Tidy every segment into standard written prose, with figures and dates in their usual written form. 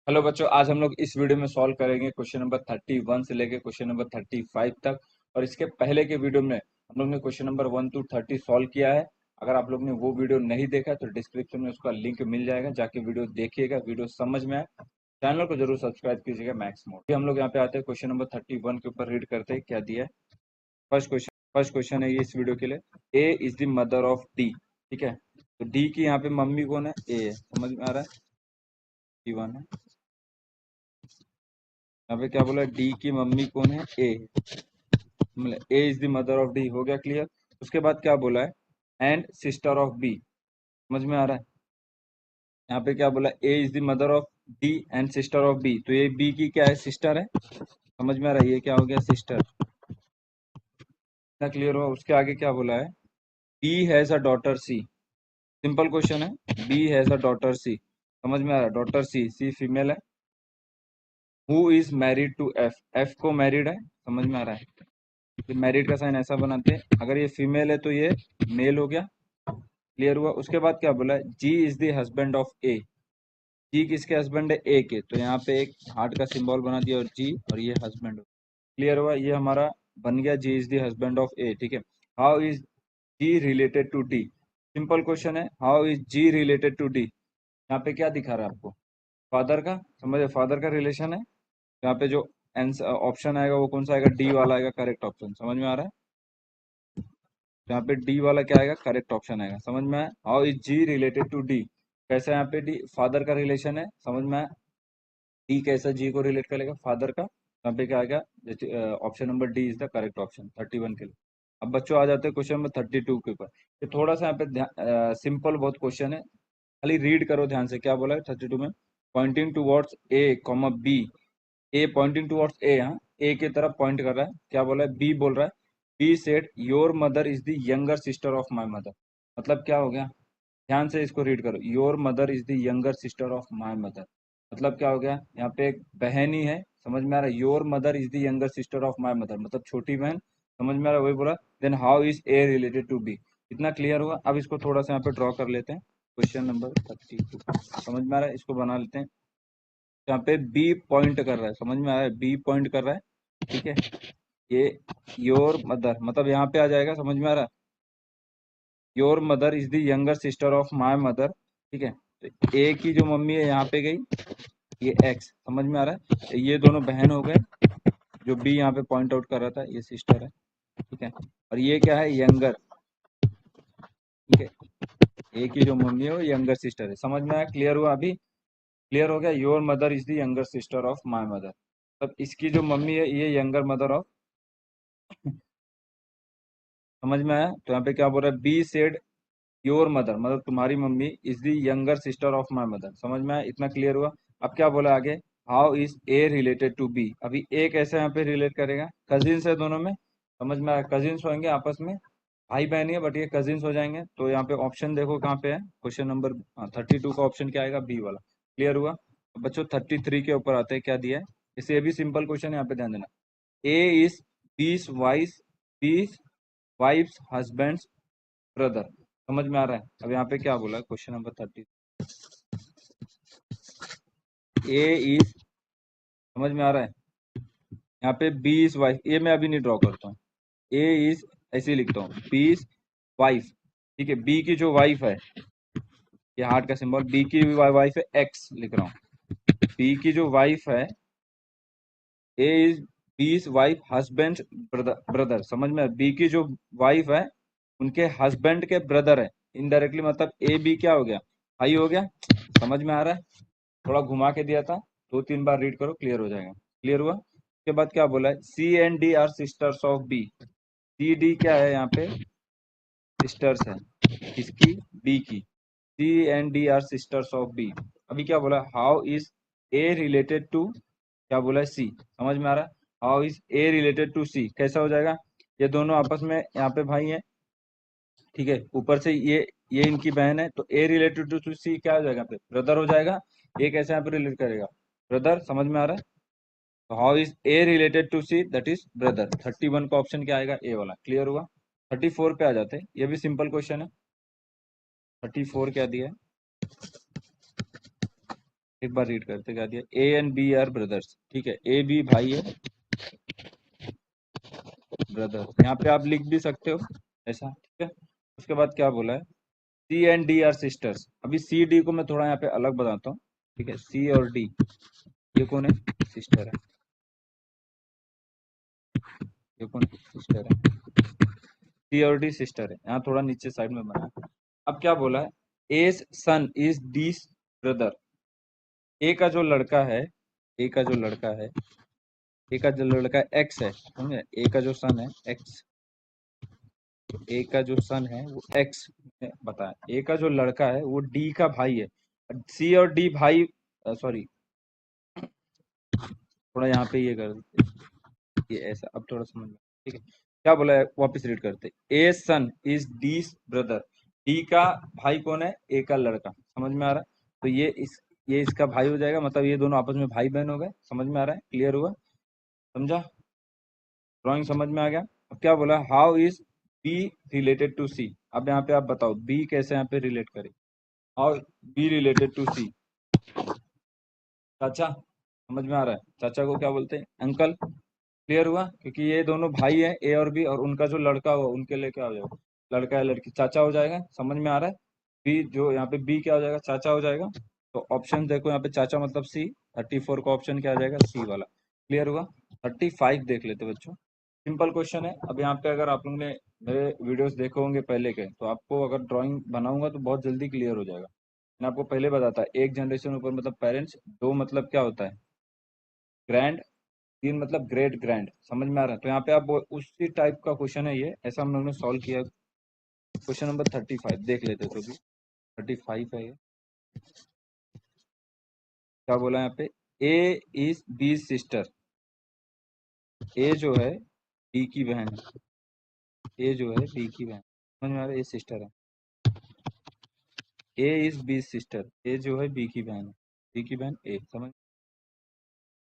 Hello बच्चों, आज हम लोग इस वीडियो में सॉल्व करेंगे क्वेश्चन नंबर 31 से लेके क्वेश्चन नंबर 35 तक। और इसके पहले के वीडियो में हम लोग ने क्वेश्चन नंबर 1 to 30 सॉल्व किया है। अगर आप लोग ने वो वीडियो नहीं देखा है तो डिस्क्रिप्शन में उसका लिंक मिल जाएगा, जाके वीडियो देखिएगा। वीडियो समझ में आए चैनल को जरूर सब्सक्राइब कीजिएगा मैक्स मोड। हम लोग यहाँ पे आते हैं क्वेश्चन नंबर 31 के ऊपर रीड करते हैं क्या दिया है। फर्स्ट क्वेश्चन है ये इस वीडियो के लिए। A is the mother of D. ठीक है, तो डी की यहाँ पे मम्मी कौन है? ए है। समझ में आ रहा है? D1 है। यहाँ पे क्या बोला? डी की मम्मी कौन है? ए। मतलब A is the mother of D, हो गया क्लियर। उसके बाद क्या बोला है? And sister of B. समझ में आ रहा है? यहाँ पे क्या बोला? A is the mother of D and sister of B, तो ये बी की क्या है? सिस्टर है। समझ में आ रहा है? ये क्या हो गया? सिस्टर। इतना क्लियर हुआ। उसके आगे क्या बोला है? B has a daughter C. Simple question है। B has a daughter C. समझ में आ रहा है? डॉटर सी, सी फीमेल है। Who is married to F. F को मैरिड है। समझ में आ रहा है? मैरिड का साइन ऐसा बनाते हैं, अगर ये फीमेल है तो ये मेल हो गया। क्लियर हुआ। उसके बाद क्या बोला है? जी इज द हस्बैंड ऑफ ए। जी किसके हस्बैंड है? ए के, तो यहाँ पे एक हार्ट का सिंबल बना दिया और जी, और ये हस्बैंड। क्लियर हुआ। ये हमारा बन गया G is the husband of A. ठीक है। How is G related to D. Simple question है, how is G related to D. यहाँ पे क्या दिखा रहा है आपको? फादर का। समझे? फादर का रिलेशन है। यहाँ पे जो आंसर ऑप्शन आएगा वो कौन सा आएगा? डी वाला आएगा करेक्ट ऑप्शन। समझ में आ रहा है? तो यहाँ पे डी वाला क्या आएगा? करेक्ट ऑप्शन आएगा। समझ में आया? How is G related to D. कैसा यहाँ पे डी फादर का रिलेशन है। समझ में आया? डी कैसा जी को रिलेट करेगा? फादर का। यहाँ पे क्या आएगा? Option number D is the correct option 31 के लिए। अब बच्चों आ जाते हैं क्वेश्चन नंबर 32 के ऊपर। ये थोड़ा सा यहाँ पे सिंपल बहुत क्वेश्चन है, खाली रीड करो ध्यान से। क्या बोला है 32 में? Pointing towards A comma B. A pointing towards A, हाँ, ए की तरफ पॉइंट कर रहा है। क्या बोला है? बी बोल रहा है। Be said your mother is the younger sister of my mother. मतलब क्या हो गया? ध्यान से इसको रीड करो। Your mother is the younger sister of my mother. मतलब क्या हो गया? यहाँ पे एक बहन ही है। समझ में आ रहा है? Your mother is the younger sister of my mother, मतलब छोटी बहन। समझ में आ रहा है? वही बोला। Then how is A related to B. इतना क्लियर हुआ। अब इसको थोड़ा सा यहाँ पे ड्रॉ कर लेते हैं। क्वेश्चन नंबर 32 समझ में आ रहा है? इसको बना लेते हैं। यहाँ पे बी पॉइंट कर रहा है। समझ में आ रहा है? बी पॉइंट कर रहा है। ठीक है। ये योर मदर, मतलब यहाँ पे आ जाएगा। समझ में आ रहा है? Your mother is the younger sister of my mother. ठीक है। तो ए की जो मम्मी है यहाँ पे गई, ये एक्स। समझ में आ रहा है? ये दोनों बहन हो गए। जो बी यहाँ पे पॉइंट आउट कर रहा था, ये सिस्टर है। ठीक है। और ये क्या है? यंगर। ठीक है। ए की जो मम्मी है वो यंगर सिस्टर है। समझ में आया? क्लियर हुआ अभी? क्लियर हो गया। Your mother is the younger sister of my mother, तब इसकी जो मम्मी है ये यंगर मदर ऑफ। समझ में आया? तो यहाँ पे क्या बोल रहा है? बी सेड योर मदर, मतलब तुम्हारी mummy is the younger sister of my mother. समझ में आया? इतना क्लियर हुआ। अब क्या बोला आगे? How is A related to B. अभी ए कैसे यहाँ पे रिलेट करेगा? कजिन्स है दोनों में। समझ में आया? कजिन्स होंगे आपस में, भाई बहन ही है, बट ये कजिन्स हो जाएंगे। तो यहाँ पे ऑप्शन देखो कहाँ पे है। क्वेश्चन नंबर 32 का ऑप्शन क्या आएगा? बी वाला। क्लियर हुआ। अब बच्चों 33 के ऊपर आते हैं। क्या दिया है? इसे भी सिंपल क्वेश्चन है, यहाँ पे ध्यान देना। ए इज बीस वाइस, बीस वाइफ्स हस्बैंड्स ब्रदर। समझ में आ रहा है? अब यहाँ पे क्या बोला है? Question number 30। ए इज, समझ में आ रहा है? यहाँ पे बी इज वाइफ, ए मैं अभी नहीं ड्रॉ करता हूँ। ए इज ऐसे ही लिखता हूँ, बी इज वाइफ। ठीक है। बी की जो वाइफ है, ये हार्ट का सिंबल, बी की वाइफ है, एक्स लिख रहा हूँ। बी की जो वाइफ है, A is B is wife husband brother. समझ में? बी की जो वाइफ है उनके हस्बैंड के ब्रदर है। इनडायरेक्टली मतलब ए बी क्या हो गया? भाई हो गया। समझ में आ रहा है? थोड़ा घुमा के दिया था, दो तीन बार रीड करो, क्लियर हो जाएगा। क्लियर हुआ। उसके बाद क्या बोला है? C and D are sisters of B. C D क्या है? यहाँ पे सिस्टर्स है। किसकी? बी की। C and D are sisters of B. अभी क्या बोला? How is A related to, क्या बोला है? सी। समझ में आ रहा है? How is A related to C, कैसा हो जाएगा? ये दोनों आपस में यहाँ पे भाई हैं। ठीक है। ऊपर से ये इनकी बहन है, तो ए रिलेटेड टू सी क्या हो जाएगा? यहाँ पे ब्रदर हो जाएगा। ये कैसे यहाँ पे रिलेट करेगा? ब्रदर। समझ में आ रहा है? तो how is A related to C, that is brother. 31 का ऑप्शन क्या आएगा? ए वाला। क्लियर हुआ। 34 पे आ जाते हैं। ये भी सिंपल क्वेश्चन है। 34 क्या दिया है? एक बार रीड करते क्या दिया, A and B are brothers, ठीक है, ए बी भाई है, ब्रदर, यहाँ पे आप लिख भी सकते हो ऐसा, ठीक है। उसके बाद क्या बोला है, C and D are sisters. अभी सी डी को मैं थोड़ा यहाँ पे अलग बताता हूँ, ठीक है। सी और डी ये कौन है, सिस्टर है, ये कौन है, सिस्टर है, सी और डी सिस्टर है, यहाँ थोड़ा नीचे साइड में बना है। अब क्या बोला है, A's son is D brother. A का जो लड़का है, ए का जो लड़का है, ए का जो लड़का एक्स है, समझे, ए का जो सन है एक्स, ए का जो सन है वो एक्स बताया, ए का जो लड़का है वो डी का भाई है, सी और डी भाई, सॉरी थोड़ा यहाँ पे ये कर देते, ये ऐसा, अब थोड़ा समझ में, ठीक है। क्या बोला है, वापस रीड करते, ए सन इज डी ब्रदर। डी का भाई कौन है, ए का लड़का, समझ में आ रहा है, तो ये इसका भाई हो जाएगा, मतलब ये दोनों आपस में भाई बहन हो गए, समझ में आ रहा है, क्लियर हुआ, समझा, ड्राइंग समझ में आ गया। अब क्या बोला, how is B related to C. अब यहाँ पे आप बताओ बी कैसे यहाँ पे रिलेट करें, हाउ बी रिलेटेड टू सी, चाचा, समझ में आ रहा है, चाचा को क्या बोलते हैं, अंकल, क्लियर हुआ, क्योंकि ये दोनों भाई है ए और बी, और उनका जो लड़का हुआ उनके लिए क्या हो जाएगा, लड़का है लड़की, चाचा हो जाएगा, समझ में आ रहा है। बी जो यहाँ पे बी क्या हो जाएगा, चाचा हो जाएगा। तो ऑप्शन देखो यहाँ पे चाचा मतलब सी, 34 का ऑप्शन क्या आ जाएगा, सी वाला, क्लियर हुआ। 35 देख लेते बच्चों, सिंपल क्वेश्चन है। अब यहाँ पे अगर आप लोगों ने मेरे वीडियोस देखे होंगे पहले के, तो आपको अगर ड्राइंग बनाऊंगा तो बहुत जल्दी क्लियर हो जाएगा। मैं आपको पहले बताता, एक जनरेशन ऊपर मतलब पेरेंट्स, दो मतलब क्या होता है ग्रैंड, तीन मतलब ग्रेट ग्रैंड, समझ में आ रहा है। तो यहाँ पे आप उसी टाइप का क्वेश्चन है ये, ऐसा हम लोगों ने सॉल्व किया। क्वेश्चन नंबर 35 देख लेते तो भी, 35 है ये, क्या बोला है यहाँ पे, ए इज बी सिस्टर, ए जो है बी की बहन है, ए जो है बी की बहन, समझ में आ रहा है, ए सिस्टर है, ए इज बी सिस्टर, ए जो है बी की बहन है, बी की बहन ए, समझ।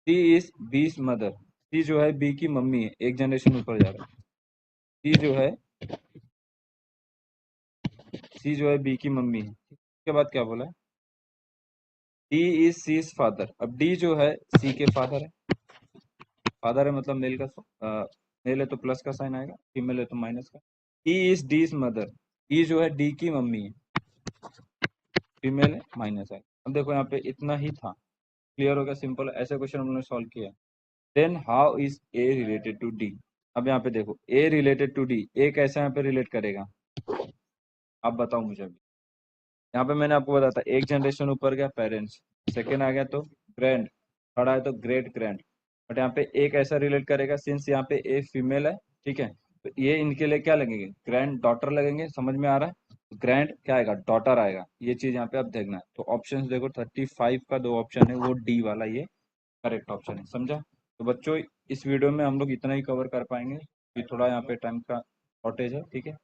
सी इज बी मदर, सी जो है बी की मम्मी है, एक जनरेशन ऊपर जा रहा है, सी जो है, सी जो है बी की मम्मी है। उसके बाद क्या बोला है, डी इज सी फादर। अब डी जो है सी के फादर है, फादर है मतलब मेल का, मेल है तो प्लस का साइन आएगा, फीमेल है तो माइनस का। ई इज डी मदर, ई जो है डी की मम्मी है, फीमेल है, माइनस आएगा। अब देखो यहाँ पे इतना ही था, क्लियर हो गया, सिंपल ऐसे क्वेश्चन हमने सॉल्व किया। Then how is A related to D. अब यहाँ पे देखो A related to D, A कैसे यहाँ पे रिलेट करेगा, आप बताओ मुझे अभी। यहाँ पे मैंने आपको बताया था, एक जनरेशन ऊपर गया पेरेंट्स, सेकेंड आ गया तो ग्रैंड, थर्ड आया तो ग्रेट ग्रैंड, बट यहाँ पे एक ऐसा रिलेट करेगा, सिंस यहाँ पे ए फीमेल है, ठीक है, तो ये इनके लिए क्या लगेंगे, ग्रैंड डॉटर लगेंगे, समझ में आ रहा है, ग्रैंड क्या आएगा, डॉटर आएगा, ये चीज यहाँ पे आप देखना है। तो ऑप्शन देखो 35 का दो ऑप्शन है, वो डी वाला ये करेक्ट ऑप्शन है, समझा। तो बच्चों इस वीडियो में हम लोग इतना ही कवर कर पाएंगे, कि थोड़ा यहाँ पे टाइम का शॉर्टेज है, ठीक है।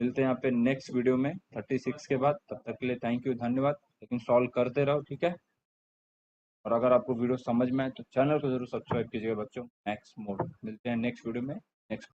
मिलते हैं यहाँ पे नेक्स्ट वीडियो में 36 के बाद, तब तक के लिए थैंक यू, धन्यवाद। लेकिन सॉल्व करते रहो, ठीक है। और अगर आपको वीडियो समझ में आए तो चैनल को जरूर सब्सक्राइब कीजिएगा बच्चों, मैक्स मोड। मिलते हैं नेक्स्ट वीडियो में।